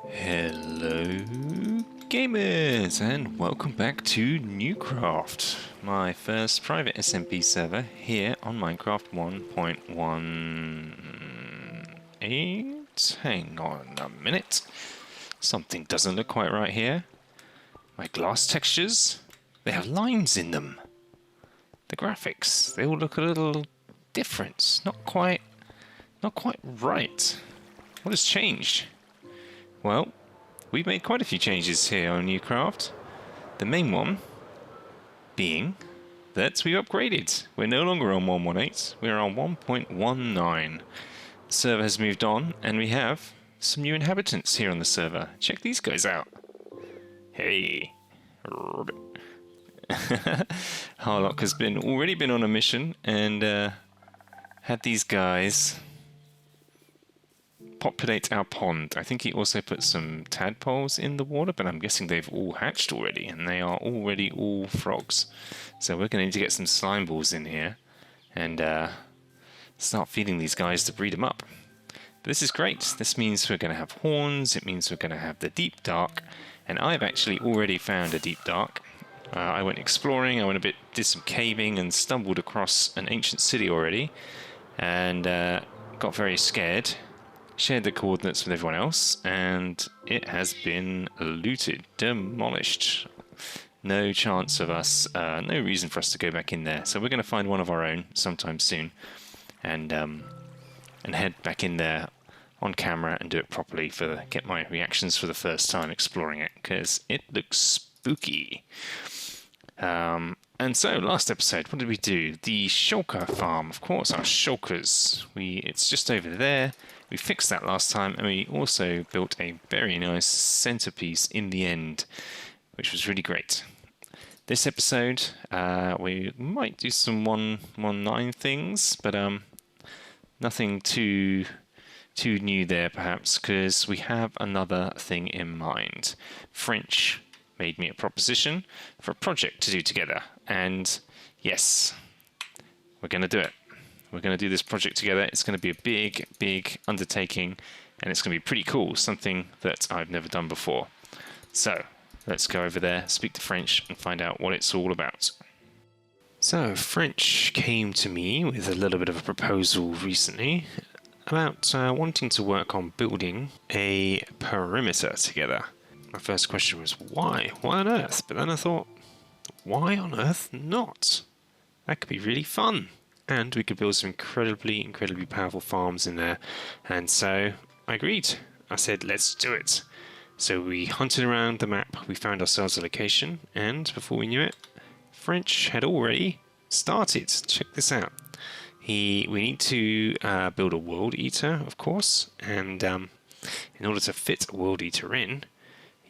Hello gamers and welcome back to NeueCraft, my first private SMP server here on Minecraft 1.18. Hang on a minute, something doesn't look quite right here. My glass textures, they have lines in them. The graphics, they all look a little different, not quite right. What has changed? Well, we've made quite a few changes here on NeueCraft. The main one being that we've upgraded. We're no longer on 1.18, we're on 1.19. The server has moved on, and we have some new inhabitants here on the server. Check these guys out. Hey. Harlock has already been on a mission and had these guys populate our pond. I think he also put some tadpoles in the water, but I'm guessing they've all hatched already, and they are already all frogs. So we're going to need to get some slime balls in here and start feeding these guys to breed them up. But this is great. This means we're going to have horns, it means we're going to have the deep dark, and I've actually already found a deep dark. I went exploring, did some caving and stumbled across an ancient city already, and got very scared. Shared the coordinates with everyone else, and it has been looted, demolished. No chance of us, no reason for us to go back in there. So we're going to find one of our own sometime soon, and head back in there on camera and do it properly get my reactions for the first time exploring it, because it looks spooky. And so, last episode, what did we do? The shulker farm, of course, our shulkers. It's just over there. We fixed that last time, and we also built a very nice centerpiece in the end, which was really great. This episode, we might do some 1.19 things, but nothing too new there, perhaps, because we have another thing in mind. French made me a proposition for a project to do together, and yes, we're going to do it. We're going to do this project together. It's going to be a big, big undertaking, and it's going to be pretty cool, something that I've never done before. So let's go over there, speak to French, and find out what it's all about. So French came to me with a little bit of a proposal recently about wanting to work on building a perimeter together. My first question was, why? Why on earth? But then I thought, why on earth not? That could be really fun. And we could build some incredibly, incredibly powerful farms in there. And so I agreed. I said, let's do it. So we hunted around the map, we found ourselves a location, and before we knew it, French had already started. Check this out. We need to build a world eater, of course, and in order to fit a world eater in,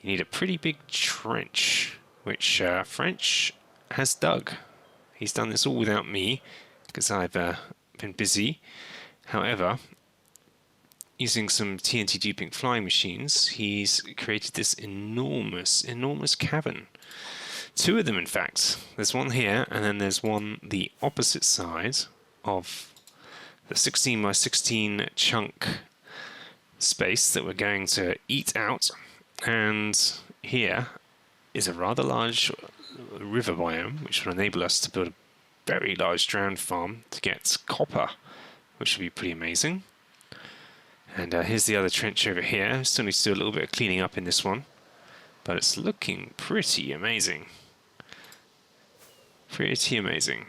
you need a pretty big trench, which French has dug. He's done this all without me, because I've been busy. However, using some TNT duping flying machines, he's created this enormous, enormous cavern. Two of them, in fact. There's one here, and then there's one the opposite side of the 16 by 16 chunk space that we're going to eat out. And here is a rather large river biome, which will enable us to build a very large drowned farm to get copper, which would be pretty amazing. And here's the other trench over here. Still need to do a little bit of cleaning up in this one, but it's looking pretty amazing. Pretty amazing.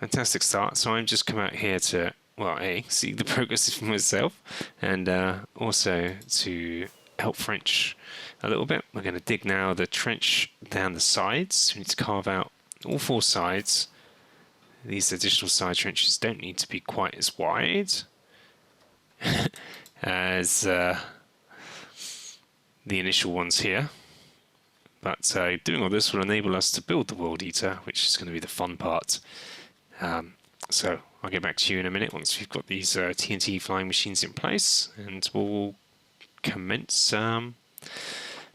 Fantastic start. So I'm just come out here to, well, see the progress for myself, and also to help French a little bit. We're going to dig now the trench down the sides. We need to carve out all four sides. These additional side trenches don't need to be quite as wide as the initial ones here. But doing all this will enable us to build the World Eater, which is going to be the fun part. So I'll get back to you in a minute once we've got these TNT flying machines in place, and we'll commence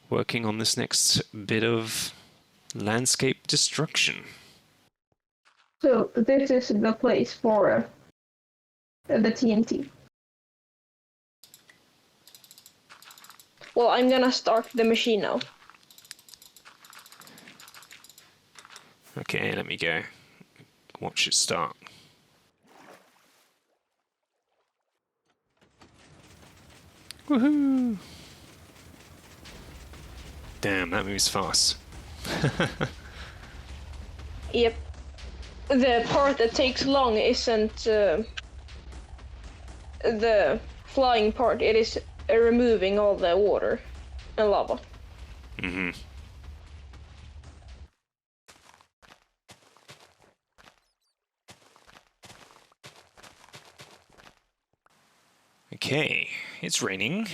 working on this next bit of landscape destruction. So this is the place for the TNT. Well, I'm gonna start the machine now. Okay, let me go. Watch it start. Woohoo! Damn, that moves fast. Yep. The part that takes long isn't the flying part. It is removing all the water and lava. Mm-hmm. Okay, it's raining,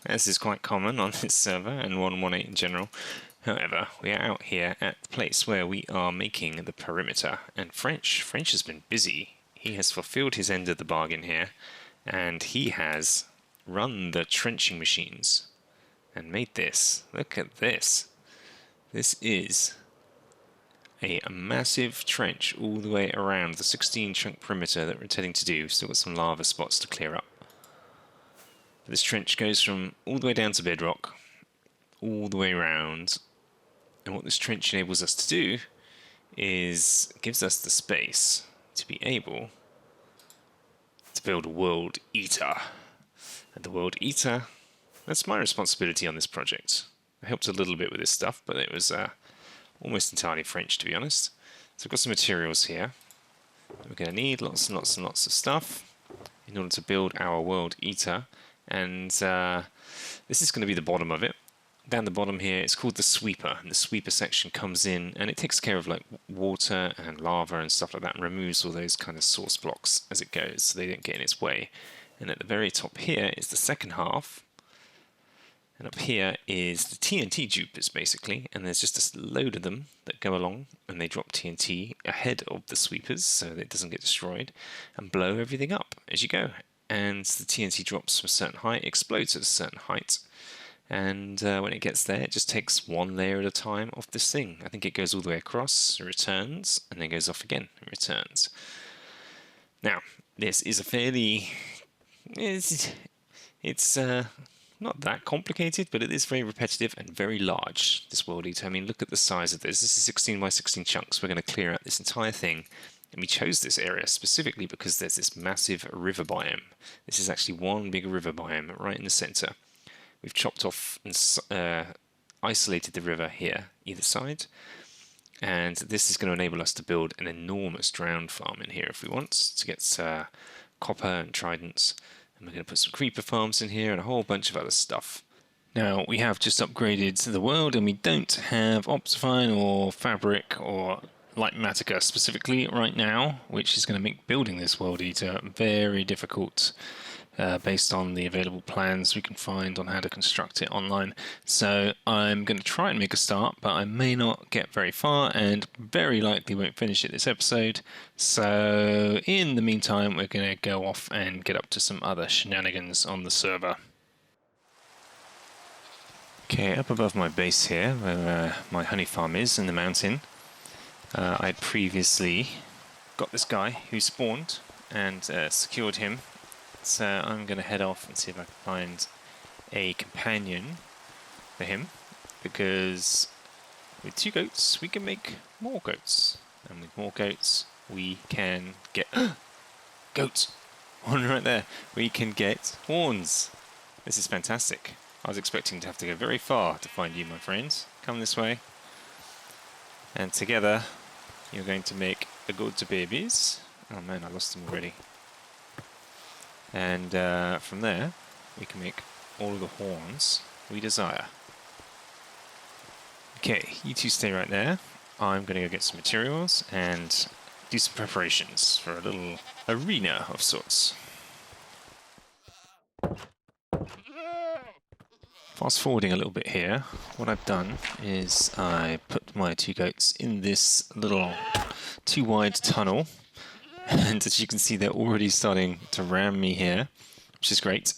as is quite common on this server and 1.1.8 in general. However, we are out here at the place where we are making the perimeter, and French has been busy. He has fulfilled his end of the bargain here, and he has run the trenching machines and made this. Look at this. This is a massive trench all the way around the 16 chunk perimeter that we're intending to do. Still got some lava spots to clear up. This trench goes from all the way down to bedrock, all the way around, and what this trench enables us to do is gives us the space to be able to build a world eater. And the world eater, that's my responsibility on this project. I helped a little bit with this stuff, but it was almost entirely French, to be honest. So I've got some materials here. We're going to need lots and lots and lots of stuff in order to build our world eater. And this is going to be the bottom of it. Down the bottom here, it's called the sweeper, and the sweeper section comes in and it takes care of like water and lava and stuff like that and removes all those kind of source blocks as it goes so they don't get in its way. And at the very top here is the second half, and up here is the TNT dupers basically, and there's just a load of them that go along and they drop TNT ahead of the sweepers so that it doesn't get destroyed and blow everything up as you go. And the TNT drops from a certain height, explodes at a certain height, and when it gets there, it just takes one layer at a time off this thing. I think it goes all the way across, returns, and then goes off again and returns. Now, this is a fairly... It's not that complicated, but it is very repetitive and very large, this world eater. I mean, look at the size of this. This is 16 by 16 chunks. We're going to clear out this entire thing. And we chose this area specifically because there's this massive river biome. This is actually one big river biome right in the center. We've chopped off and isolated the river here, either side. And this is going to enable us to build an enormous drowned farm in here if we want, to get copper and tridents. And we're going to put some creeper farms in here and a whole bunch of other stuff. Now, we have just upgraded the world and we don't have Optifine or Fabric or Lightmatica specifically right now, which is going to make building this world eater very difficult. Based on the available plans we can find on how to construct it online. So I'm going to try and make a start, but I may not get very far and very likely won't finish it this episode. So in the meantime, we're going to go off and get up to some other shenanigans on the server. Okay, up above my base here, where my honey farm is in the mountain, I'd previously got this guy who spawned and secured him. So I'm going to head off and see if I can find a companion for him, because with 2 goats we can make more goats, and with more goats we can get goats, one right there, we can get horns. This is fantastic. I was expecting to have to go very far to find you, my friends. Come this way, and together you're going to make the goat babies. Oh man, I lost them already. And from there, we can make all of the horns we desire. Okay, you two stay right there. I'm going to go get some materials and do some preparations for a little arena of sorts. Fast forwarding a little bit here, what I've done is I put my 2 goats in this little 2 wide tunnel. And as you can see, they're already starting to ram me here, which is great.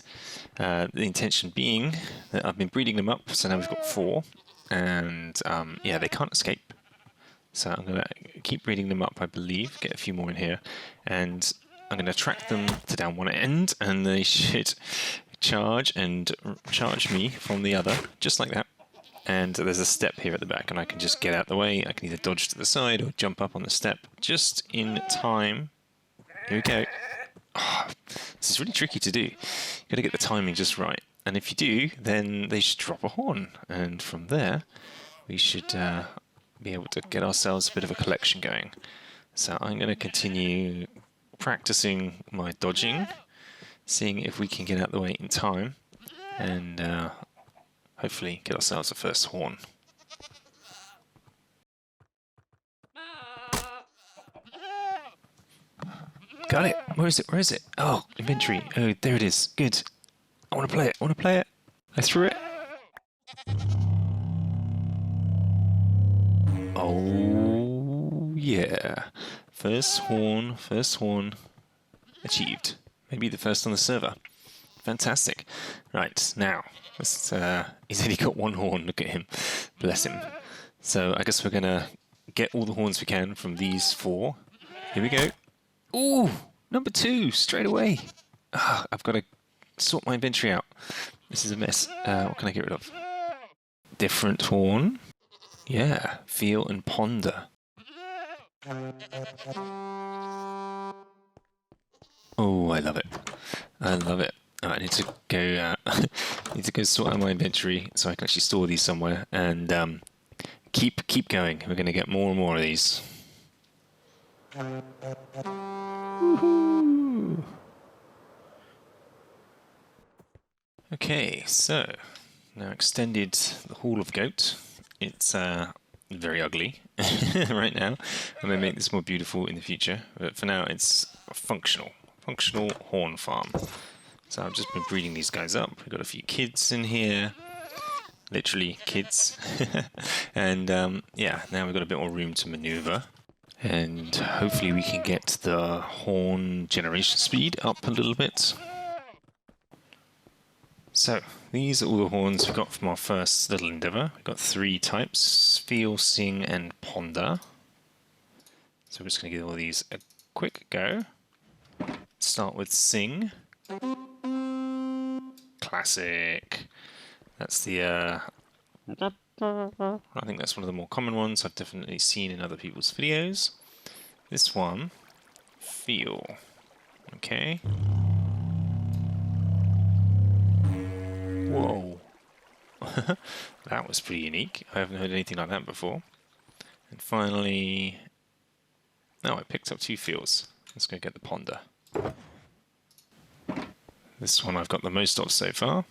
The intention being that I've been breeding them up, so now we've got 4. And yeah, they can't escape. So I'm going to keep breeding them up, I believe, get a few more in here. And I'm going to track them to down one end, and they should charge and charge me from the other, just like that. And there's a step here at the back, and I can just get out the way. I can either dodge to the side or jump up on the step just in time. Here we go. Oh, this is really tricky to do. You've got to get the timing just right. And if you do, then they should drop a horn. And from there, we should be able to get ourselves a bit of a collection going. So I'm going to continue practicing my dodging, seeing if we can get out the way in time, and hopefully get ourselves a first horn. Got it. Where is it? Where is it? Oh, inventory. Oh, there it is. Good. I want to play it. I want to play it. I threw it. Oh, yeah. First horn achieved. Maybe the first on the server. Fantastic. Right, now, he's only got one horn. Look at him. Bless him. So I guess we're going to get all the horns we can from these 4. Here we go. Ooh, number 2, straight away. Oh, I've got to sort my inventory out. This is a mess. What can I get rid of? Different horn. Yeah, feel and ponder. Oh, I love it. I love it. Oh, I need to go. Sort out my inventory so I can actually store these somewhere and keep going. We're going to get more and more of these. Woohoo! Okay, so now extended the Hall of Goat. It's very ugly right now. I'm going to make this more beautiful in the future, but for now it's a functional horn farm. So I've just been breeding these guys up. We've got a few kids in here, literally kids, and yeah, now we've got a bit more room to maneuver, and hopefully we can get the horn generation speed up a little bit. So these are all the horns we got from our first little endeavour. We've got 3 types: feel, sing, and ponder. So we're just going to give all these a quick go. Start with sing. Classic. That's the I think that's one of the more common ones I've definitely seen in other people's videos. This one, feel. Okay. Whoa. That was pretty unique. I haven't heard anything like that before. And finally, I picked up 2 feels. Let's go get the ponder. This one I've got the most of so far.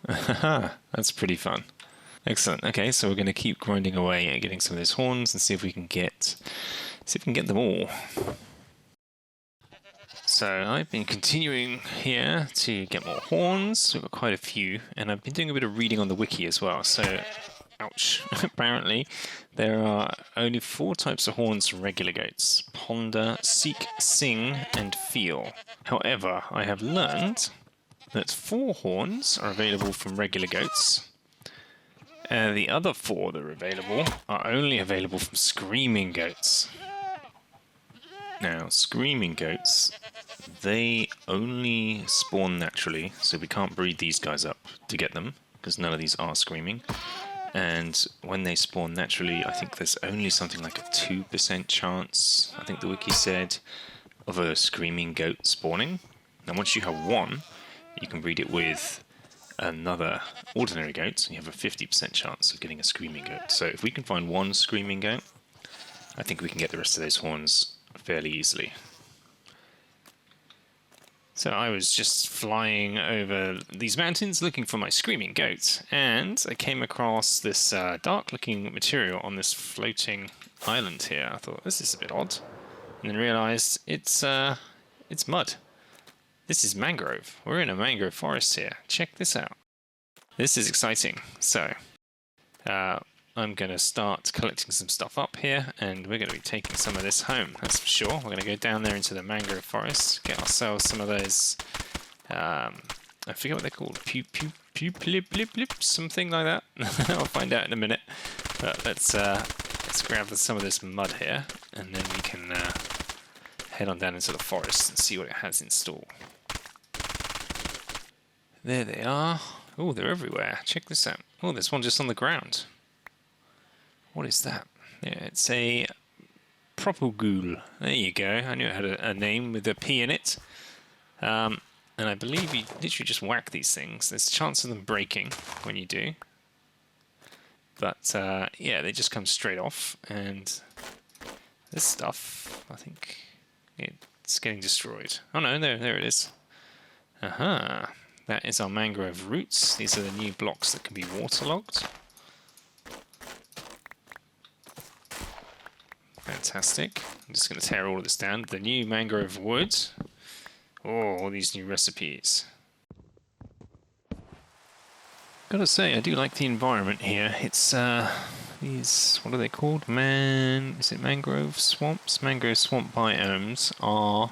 That's pretty fun. Excellent. Okay, so we're going to keep grinding away and getting some of those horns and see if we can get them all. So I've been continuing here to get more horns. We've got quite a few, and I've been doing a bit of reading on the wiki as well. So, ouch. Apparently, there are only 4 types of horns from regular goats: ponder, seek, sing, and feel. However, I have learned that 4 horns are available from regular goats. The other 4 that are available are only available from screaming goats. Now, screaming goats, they only spawn naturally, so we can't breed these guys up to get them, because none of these are screaming. And when they spawn naturally, I think there's only something like a 2% chance, I think the wiki said, of a screaming goat spawning. Now once you have one, you can breed it with another ordinary goat, and you have a 50% chance of getting a screaming goat. So if we can find one screaming goat, I think we can get the rest of those horns fairly easily. So I was just flying over these mountains looking for my screaming goat, and I came across this dark-looking material on this floating island here. I thought, this is a bit odd, and then realised it's mud. This is mangrove. We're in a mangrove forest here. Check this out. This is exciting. So I'm going to start collecting some stuff up here, and we're going to be taking some of this home, that's for sure. We're going to go down there into the mangrove forest, get ourselves some of those, I forget what they're called, something like that. I'll find out in a minute. But let's grab some of this mud here, and then we can head on down into the forest and see what it has in store. There they are. Oh, they're everywhere. Check this out. Oh, there's one just on the ground. What is that? Yeah, it's a propagule. There you go. I knew it had a name with a P in it. And I believe you literally just whack these things. There's a chance of them breaking when you do. But yeah, they just come straight off. And this stuff, I think it's getting destroyed. Oh no, there it is. Aha. That is our mangrove roots. These are the new blocks that can be waterlogged. Fantastic. I'm just going to tear all of this down. The new mangrove wood. Oh, all these new recipes. Gotta say, I do like the environment here. It's these, what are they called? Is it mangrove swamps? Mangrove swamp biomes are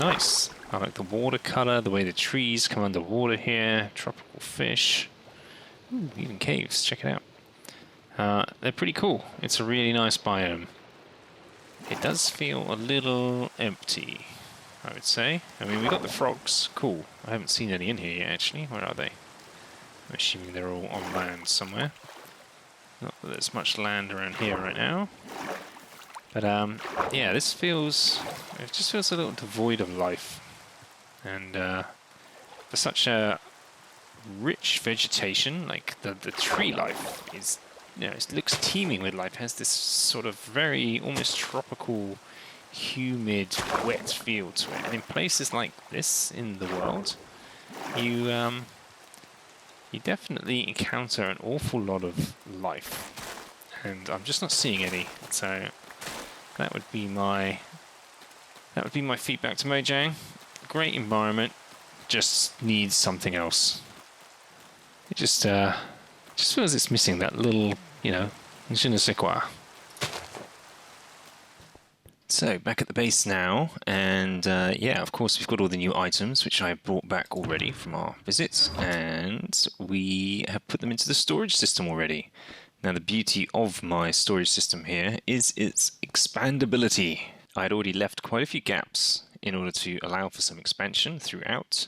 nice. I like the watercolor, the way the trees come underwater here, tropical fish. Ooh, even caves, check it out. They're pretty cool. It's a really nice biome. It does feel a little empty, I would say. I mean, we got the frogs, cool. I haven't seen any in here yet, actually. Where are they? I'm assuming they're all on land somewhere. Not that there's much land around here right now. But yeah, it just feels a little devoid of life. And for such a rich vegetation, like the tree life is, it looks teeming with life. It has this sort of very almost tropical, humid, wet feel to it. And in places like this in the world, you definitely encounter an awful lot of life, and I'm just not seeing any. So that would be my feedback to Mojang. Great environment, just needs something else. It just feels it's missing that little, je ne sais quoi. So back at the base now, and yeah, of course we've got all the new items which I brought back already from our visits, and we have put them into the storage system already. Now the beauty of my storage system here is its expandability. I had already left quite a few gaps in order to allow for some expansion throughout.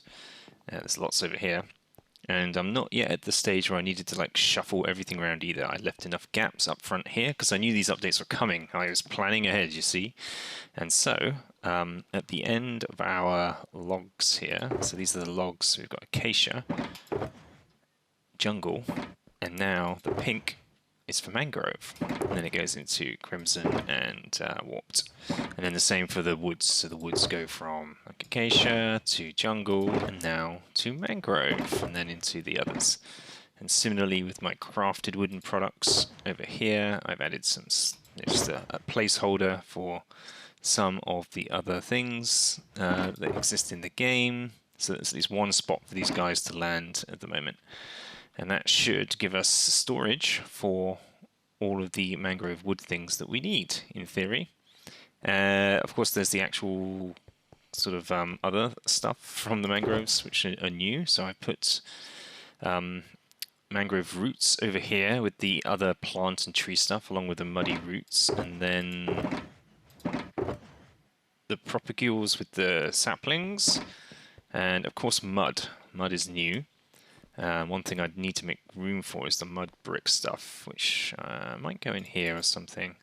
There's lots over here. And I'm not yet at the stage where I needed to shuffle everything around either. I left enough gaps up front here because I knew these updates were coming. I was planning ahead, you see. And so at the end of our logs here, so these are the logs, we've got acacia, jungle, and now the pink is for mangrove. And then it goes into crimson and warped. And then the same for the woods. So the woods go from acacia to jungle and now to mangrove and then into the others. And similarly with my crafted wooden products over here, I've added some, just a placeholder for some of the other things that exist in the game. So there's at least one spot for these guys to land at the moment. And that should give us storage for all of the mangrove wood things that we need, in theory. Of course, there's the actual sort of other stuff from the mangroves, which are new. So I put mangrove roots over here with the other plant and tree stuff, along with the muddy roots. And then the propagules with the saplings. And, of course, mud. Mud is new. One thing I'd need to make room for is the mud brick stuff, which might go in here or something.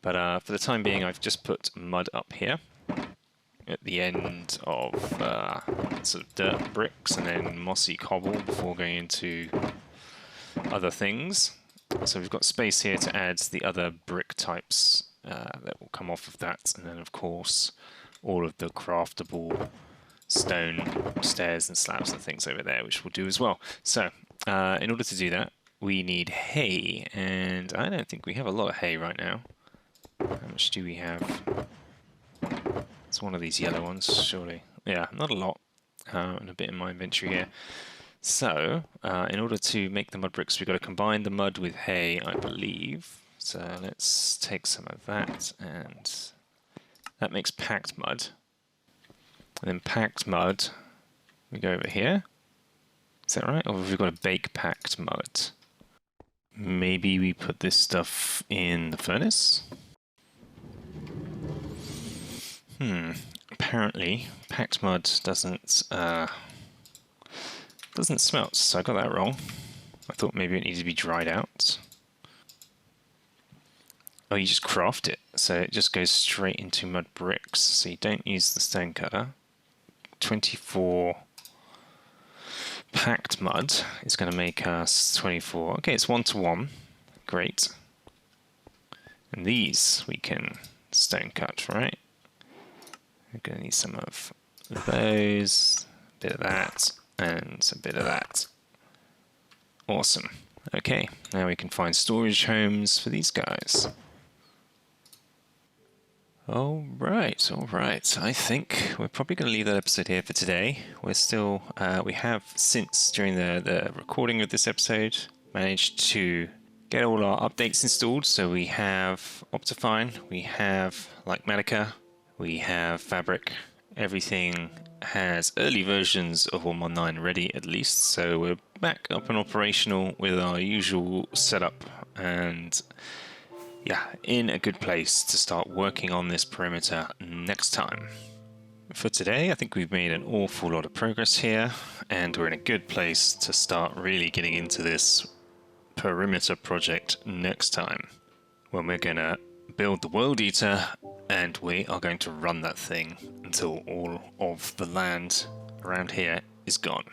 But for the time being, I've just put mud up here at the end of sort of dirt bricks and then mossy cobble before going into other things. So we've got space here to add the other brick types that will come off of that. And then, of course, all of the craftable stone stairs and slabs and things over there, which we'll do as well. So in order to do that, we need hay, and I don't think we have a lot of hay right now. How much do we have? It's one of these yellow ones, surely. Yeah, not a lot, and a bit in my inventory here. So in order to make the mud bricks, we've got to combine the mud with hay, I believe. So let's take some of that, and that makes packed mud. And then packed mud, we go over here. Is that right? Or have we got a bake packed mud? Maybe we put this stuff in the furnace? Apparently, packed mud doesn't doesn't smelt, so I got that wrong. I thought maybe it needed to be dried out. Oh, you just craft it, so it just goes straight into mud bricks. So you don't use the stone cutter. 24 packed mud is going to make us 24. Okay, it's 1-to-1. Great. And these we can stone cut, right? We're going to need some of those, a bit of that, and a bit of that. Awesome. Okay, now we can find storage homes for these guys. All right. I think we're probably going to leave that episode here for today. We're still, we have since during the recording of this episode managed to get all our updates installed. So we have Optifine, we have like Matica, we have Fabric. Everything has early versions of 1.19 ready at least. So we're back up and operational with our usual setup and yeah, in a good place to start working on this perimeter next time. For today, I think we've made an awful lot of progress here, and we're in a good place to start really getting into this perimeter project next time, when we're going to build the World Eater, and we are going to run that thing until all of the land around here is gone.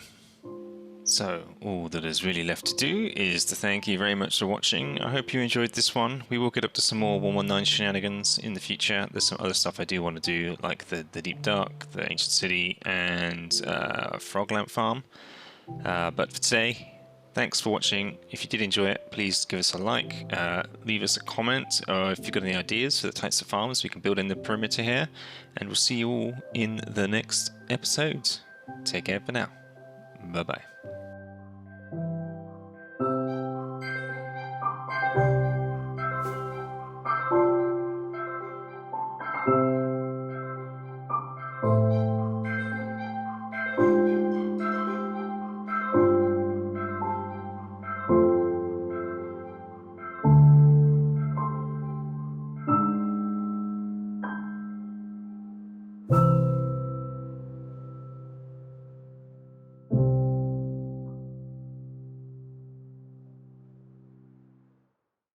So, all that is really left to do is to thank you very much for watching. I hope you enjoyed this one. We will get up to some more 1.19 shenanigans in the future. There's some other stuff I do want to do, like the Deep Dark, the Ancient City, and Froglamp Farm. But for today, thanks for watching. If you did enjoy it, please give us a like, leave us a comment, or if you've got any ideas for the types of farms we can build in the perimeter here. And we'll see you all in the next episode. Take care for now. Bye-bye.